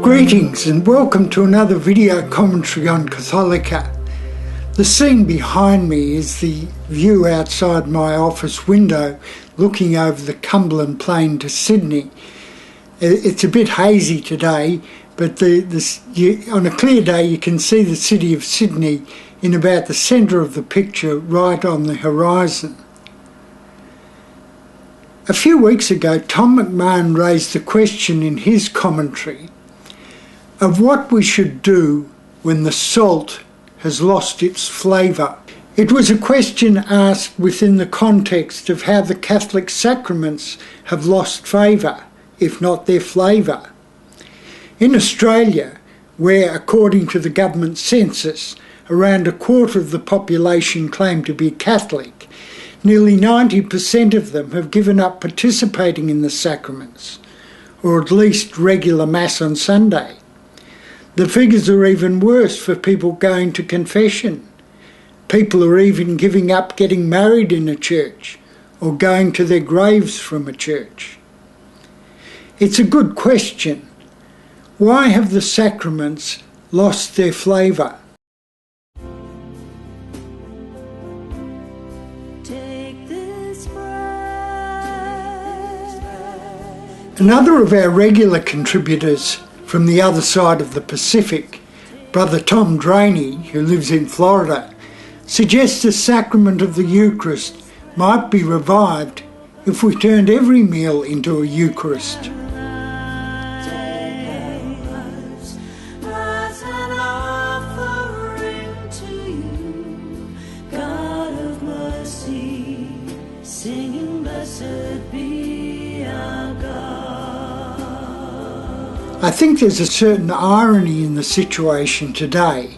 Greetings and welcome to another video commentary on Catholica. The scene behind me is the view outside my office window looking over the Cumberland Plain to Sydney. It's a bit hazy today, but on a clear day you can see the city of Sydney in about the centre of the picture right on the horizon. A few weeks ago Tom McMahon raised the question in his commentary of what we should do when the salt has lost its flavour. It was a question asked within the context of how the Catholic sacraments have lost favour, if not their flavour. In Australia, where according to the government census, around a quarter of the population claim to be Catholic, nearly 90% of them have given up participating in the sacraments, or at least regular Mass on Sunday. The figures are even worse for people going to confession. People are even giving up getting married in a church or going to their graves from a church. It's a good question. Why have the sacraments lost their flavour? Another of our regular contributors from the other side of the Pacific, Brother Tom Draney, who lives in Florida, suggests the sacrament of the Eucharist might be revived if we turned every meal into a Eucharist. I think there's a certain irony in the situation today.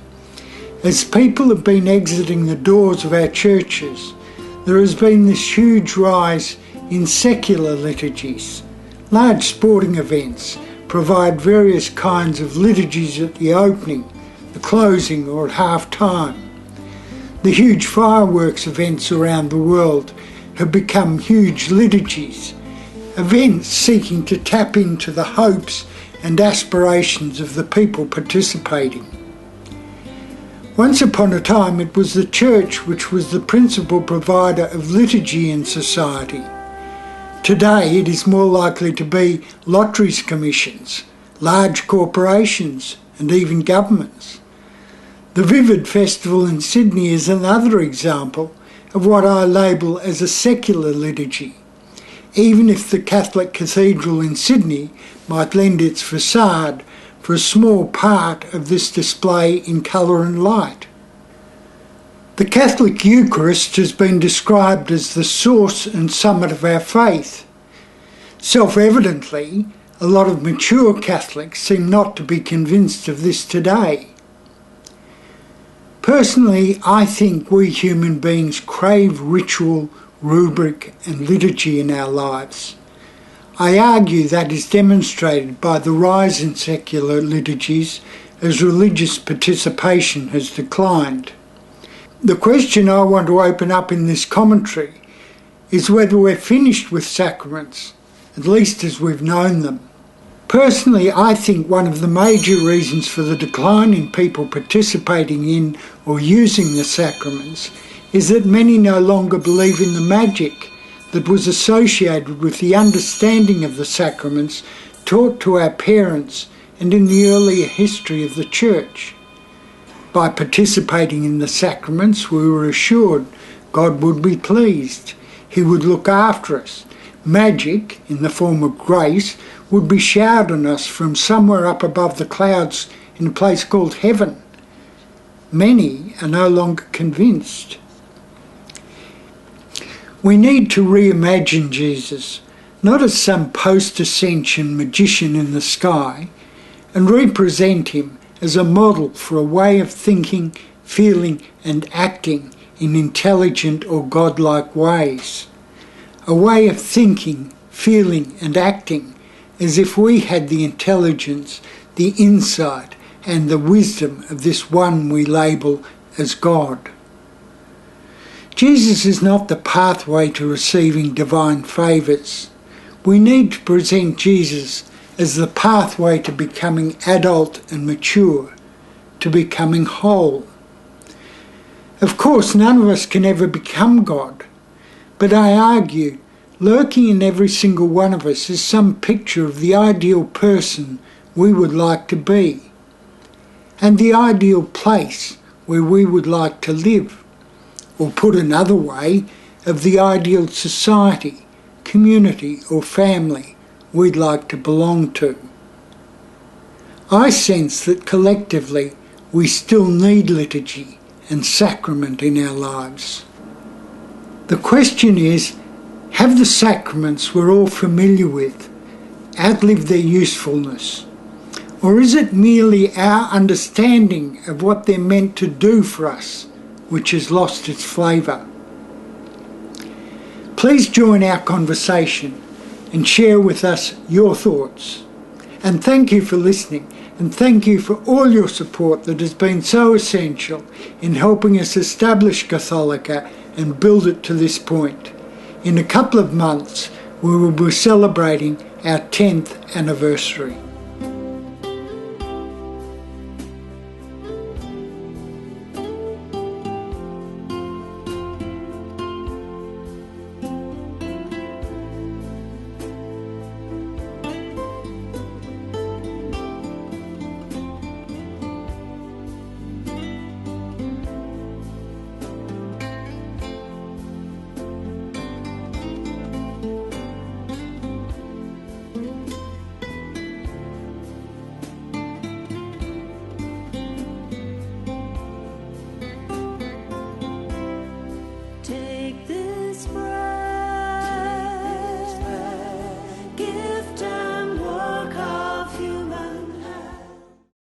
As people have been exiting the doors of our churches, there has been this huge rise in secular liturgies. Large sporting events provide various kinds of liturgies at the opening, the closing or at half-time. The huge fireworks events around the world have become huge liturgies, events seeking to tap into the hopes and aspirations of the people participating. Once upon a time it was the church which was the principal provider of liturgy in society. Today it is more likely to be lotteries commissions, large corporations and even governments. The Vivid Festival in Sydney is another example of what I label as a secular liturgy, even if the Catholic Cathedral in Sydney might lend its facade for a small part of this display in colour and light. The Catholic Eucharist has been described as the source and summit of our faith. Self-evidently, a lot of mature Catholics seem not to be convinced of this today. Personally, I think we human beings crave ritual, rubric and liturgy in our lives. I argue that is demonstrated by the rise in secular liturgies as religious participation has declined. The question I want to open up in this commentary is whether we're finished with sacraments, at least as we've known them. Personally, I think one of the major reasons for the decline in people participating in or using the sacraments is that many no longer believe in the magic that was associated with the understanding of the sacraments taught to our parents and in the earlier history of the Church. By participating in the sacraments, we were assured God would be pleased. He would look after us. Magic, in the form of grace, would be showered on us from somewhere up above the clouds in a place called heaven. Many are no longer convinced. We need to reimagine Jesus, not as some post-ascension magician in the sky, and represent him as a model for a way of thinking, feeling and acting in intelligent or godlike ways. A way of thinking, feeling and acting as if we had the intelligence, the insight and the wisdom of this one we label as God. Jesus is not the pathway to receiving divine favours. We need to present Jesus as the pathway to becoming adult and mature, to becoming whole. Of course, none of us can ever become God, but I argue lurking in every single one of us is some picture of the ideal person we would like to be, and the ideal place where we would like to live, or put another way, of the ideal society, community or family we'd like to belong to. I sense that collectively we still need liturgy and sacrament in our lives. The question is, have the sacraments we're all familiar with outlived their usefulness? Or is it merely our understanding of what they're meant to do for us which has lost its flavour? Please join our conversation and share with us your thoughts. And thank you for listening, and thank you for all your support that has been so essential in helping us establish Catholica and build it to this point. In a couple of months, we will be celebrating our 10th anniversary.